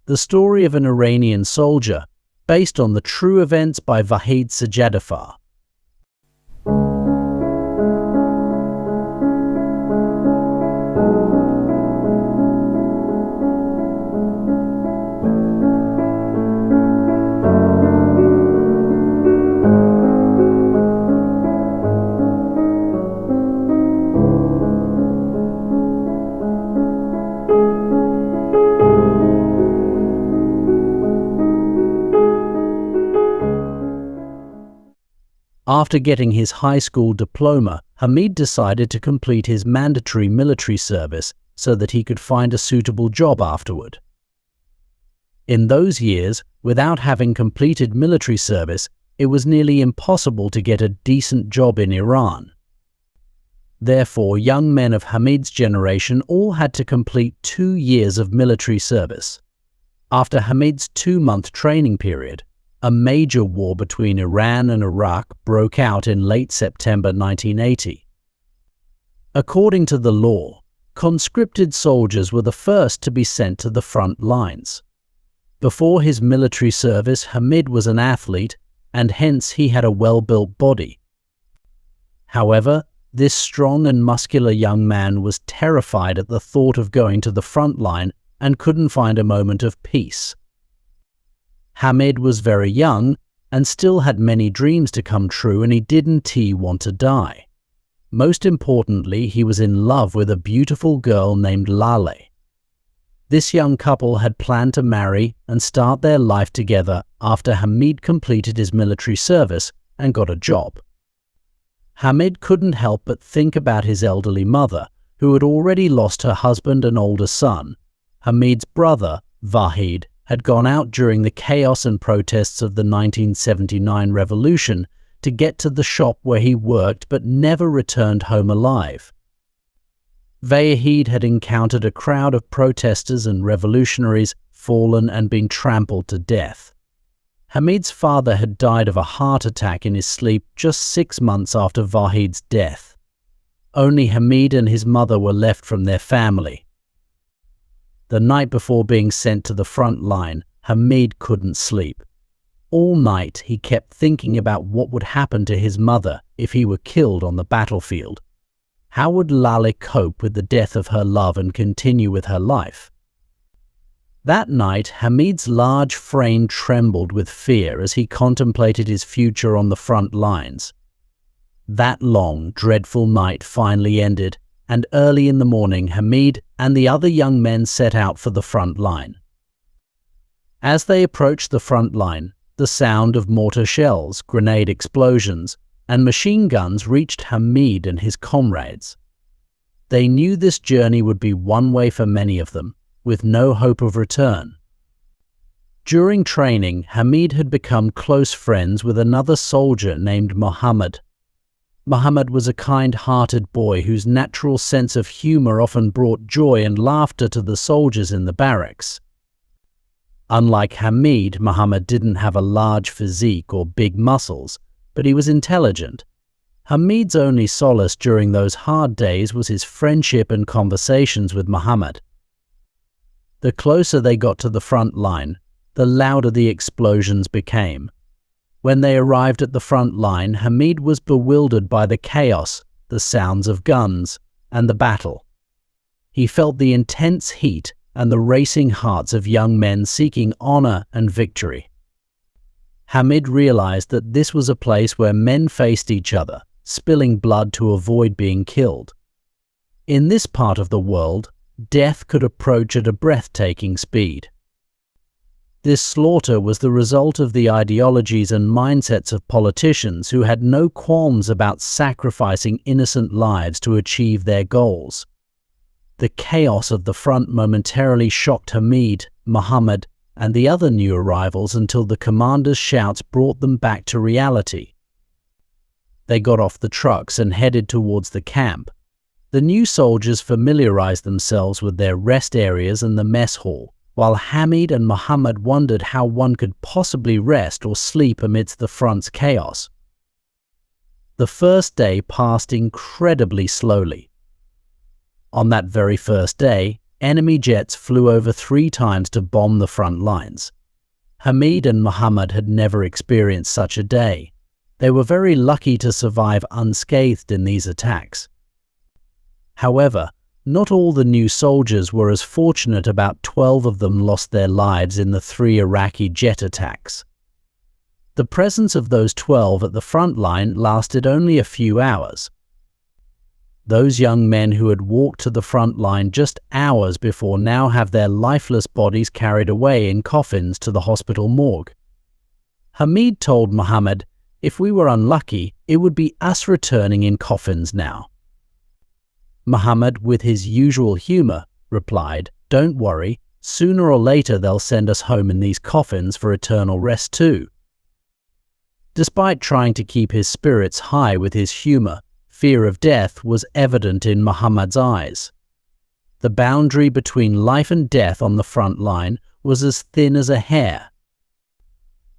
the story of an Iranian soldier, based on the true events by Vahid Sajjadifar. After getting his high school diploma, Hamid decided to complete his mandatory military service so that he could find a suitable job afterward. In those years, without having completed military service, it was nearly impossible to get a decent job in Iran. Therefore, young men of Hamid's generation all had to complete 2 years of military service. After Hamid's 2-month training period, a major war between Iran and Iraq broke out in late September 1980. According to the law, conscripted soldiers were the first to be sent to the front lines. Before his military service, Hamid was an athlete, and hence he had a well-built body. However, this strong and muscular young man was terrified at the thought of going to the front line and couldn't find a moment of peace. Hamid was very young and still had many dreams to come true, and he didn't want to die. Most importantly, he was in love with a beautiful girl named Lale. This young couple had planned to marry and start their life together after Hamid completed his military service and got a job. Hamid couldn't help but think about his elderly mother, who had already lost her husband and older son. Hamid's brother, Vahid, had gone out during the chaos and protests of the 1979 revolution to get to the shop where he worked but never returned home alive. Vahid had encountered a crowd of protesters and revolutionaries, fallen and been trampled to death. Hamid's father had died of a heart attack in his sleep just 6 months after Vahid's death. Only Hamid and his mother were left from their family. The night before being sent to the front line, Hamid couldn't sleep. All night he kept thinking about what would happen to his mother if he were killed on the battlefield. How would Lale cope with the death of her love and continue with her life? That night, Hamid's large frame trembled with fear as he contemplated his future on the front lines. That long, dreadful night finally ended, and early in the morning, Hamid and the other young men set out for the front line. As they approached the front line, the sound of mortar shells, grenade explosions, and machine guns reached Hamid and his comrades. They knew this journey would be one way for many of them, with no hope of return. During training, Hamid had become close friends with another soldier named Mohammed. Mohammed was a kind-hearted boy whose natural sense of humor often brought joy and laughter to the soldiers in the barracks. Unlike Hamid, Mohammed didn't have a large physique or big muscles, but he was intelligent. Hamid's only solace during those hard days was his friendship and conversations with Mohammed. The closer they got to the front line, the louder the explosions became. When they arrived at the front line, Hamid was bewildered by the chaos, the sounds of guns, and the battle. He felt the intense heat and the racing hearts of young men seeking honor and victory. Hamid realized that this was a place where men faced each other, spilling blood to avoid being killed. In this part of the world, death could approach at a breathtaking speed. This slaughter was the result of the ideologies and mindsets of politicians who had no qualms about sacrificing innocent lives to achieve their goals. The chaos of the front momentarily shocked Hamid, Mohammed, and the other new arrivals until the commander's shouts brought them back to reality. They got off the trucks and headed towards the camp. The new soldiers familiarized themselves with their rest areas and the mess hall, while Hamid and Mohammed wondered how one could possibly rest or sleep amidst the front's chaos. The first day passed incredibly slowly. On that very first day, enemy jets flew over 3 times to bomb the front lines. Hamid and Muhammad had never experienced such a day. They were very lucky to survive unscathed in these attacks. However, not all the new soldiers were as fortunate. About 12 of them lost their lives in the 3 Iraqi jet attacks. The presence of those 12 at the front line lasted only a few hours. Those young men who had walked to the front line just hours before now have their lifeless bodies carried away in coffins to the hospital morgue. Hamid told Muhammad, "If we were unlucky, it would be us returning in coffins now." Muhammad, with his usual humor, replied, "Don't worry, sooner or later they'll send us home in these coffins for eternal rest too." Despite trying to keep his spirits high with his humor, fear of death was evident in Muhammad's eyes. The boundary between life and death on the front line was as thin as a hair.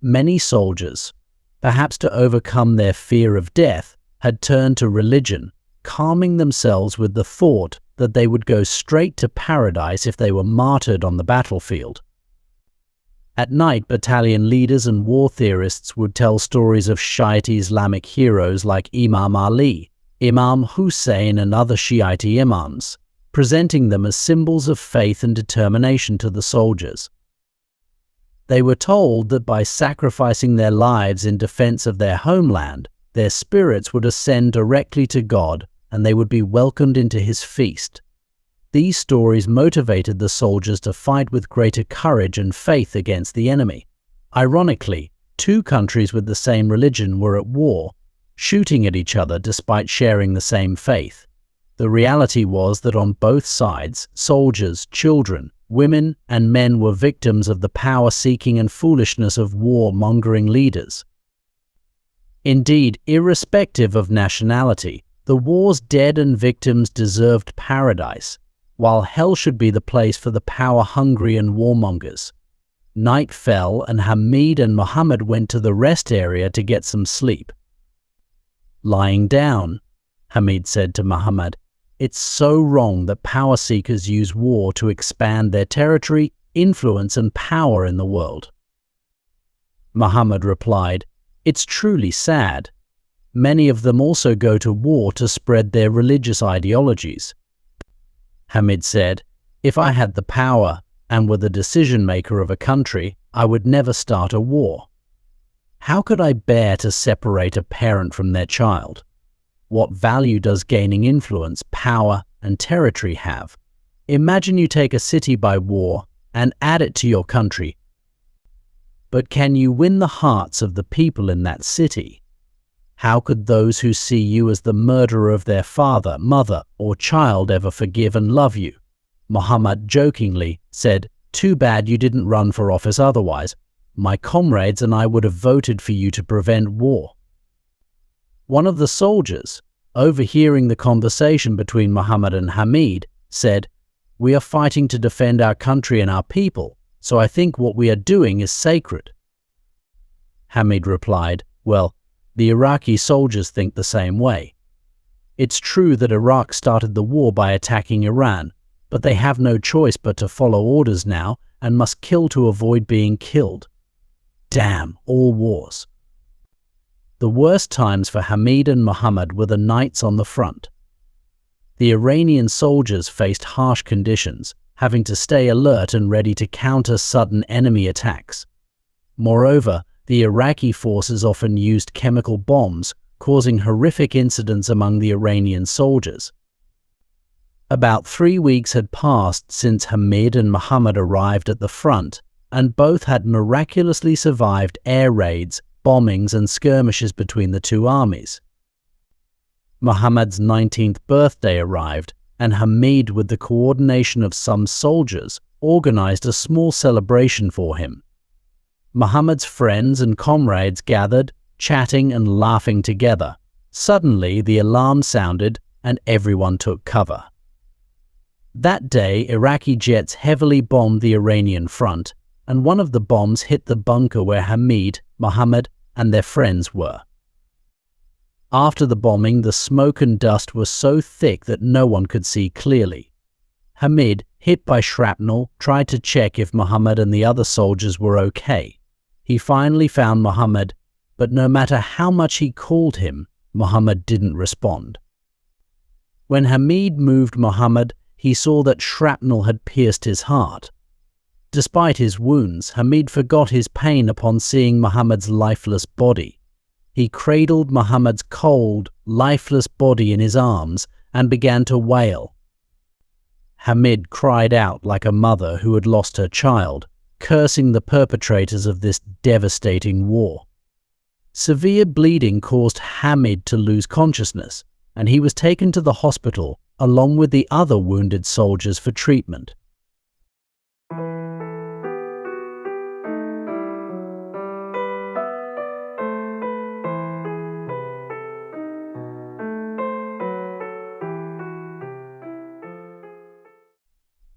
Many soldiers, perhaps to overcome their fear of death, had turned to religion, calming themselves with the thought that they would go straight to paradise if they were martyred on the battlefield. At night, battalion leaders and war theorists would tell stories of Shiite Islamic heroes like Imam Ali, Imam Hussein and other Shiite imams, presenting them as symbols of faith and determination to the soldiers. They were told that by sacrificing their lives in defense of their homeland, their spirits would ascend directly to God and they would be welcomed into his feast. These stories motivated the soldiers to fight with greater courage and faith against the enemy. Ironically, 2 countries with the same religion were at war, shooting at each other despite sharing the same faith. The reality was that on both sides, soldiers, children, women, and men were victims of the power-seeking and foolishness of war-mongering leaders. Indeed, irrespective of nationality, the war's dead and victims deserved paradise, while hell should be the place for the power-hungry and warmongers. Night fell and Hamid and Muhammad went to the rest area to get some sleep. "Lying down," Hamid said to Muhammad, "it's so wrong that power seekers use war to expand their territory, influence and power in the world." Muhammad replied, "It's truly sad. Many of them also go to war to spread their religious ideologies." Hamid said, "If I had the power and were the decision maker of a country, I would never start a war. How could I bear to separate a parent from their child? What value does gaining influence, power, and territory have? Imagine you take a city by war and add it to your country. But can you win the hearts of the people in that city? How could those who see you as the murderer of their father, mother, or child ever forgive and love you?" Muhammad jokingly said, "Too bad you didn't run for office otherwise. My comrades and I would have voted for you to prevent war." One of the soldiers, overhearing the conversation between Muhammad and Hamid, said, "We are fighting to defend our country and our people, so I think what we are doing is sacred." Hamid replied, "Well, the Iraqi soldiers think the same way. It's true that Iraq started the war by attacking Iran, but they have no choice but to follow orders now and must kill to avoid being killed. Damn all wars." The worst times for Hamid and Muhammad were the nights on the front. The Iranian soldiers faced harsh conditions, having to stay alert and ready to counter sudden enemy attacks. Moreover, the Iraqi forces often used chemical bombs, causing horrific incidents among the Iranian soldiers. About 3 weeks had passed since Hamid and Muhammad arrived at the front, and both had miraculously survived air raids, bombings and skirmishes between the 2 armies. Muhammad's 19th birthday arrived, and Hamid, with the coordination of some soldiers, organized a small celebration for him. Muhammad's friends and comrades gathered, chatting and laughing together. Suddenly, the alarm sounded and everyone took cover. That day, Iraqi jets heavily bombed the Iranian front, and one of the bombs hit the bunker where Hamid, Muhammad, and their friends were. After the bombing, the smoke and dust were so thick that no one could see clearly. Hamid, hit by shrapnel, tried to check if Muhammad and the other soldiers were okay. He finally found Muhammad, but no matter how much he called him, Muhammad didn't respond. When Hamid moved Muhammad, he saw that shrapnel had pierced his heart. Despite his wounds, Hamid forgot his pain upon seeing Muhammad's lifeless body. He cradled Muhammad's cold, lifeless body in his arms and began to wail. Hamid cried out like a mother who had lost her child, cursing the perpetrators of this devastating war. Severe bleeding caused Hamid to lose consciousness, and he was taken to the hospital along with the other wounded soldiers for treatment.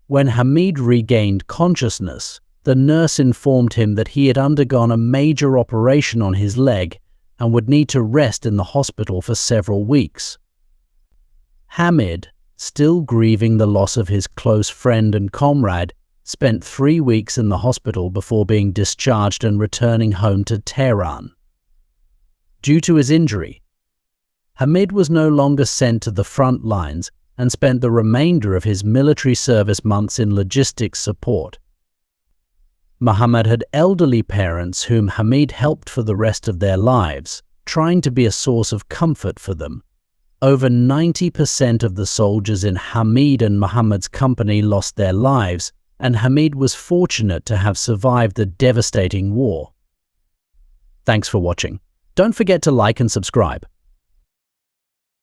When Hamid regained consciousness, the nurse informed him that he had undergone a major operation on his leg and would need to rest in the hospital for several weeks. Hamid, still grieving the loss of his close friend and comrade, spent 3 weeks in the hospital before being discharged and returning home to Tehran. Due to his injury, Hamid was no longer sent to the front lines and spent the remainder of his military service months in logistics support. Muhammad had elderly parents whom Hamid helped for the rest of their lives, trying to be a source of comfort for them. Over 90% of the soldiers in Hamid and Muhammad's company lost their lives, and Hamid was fortunate to have survived the devastating war. Thanks for watching. Don't forget to like and subscribe.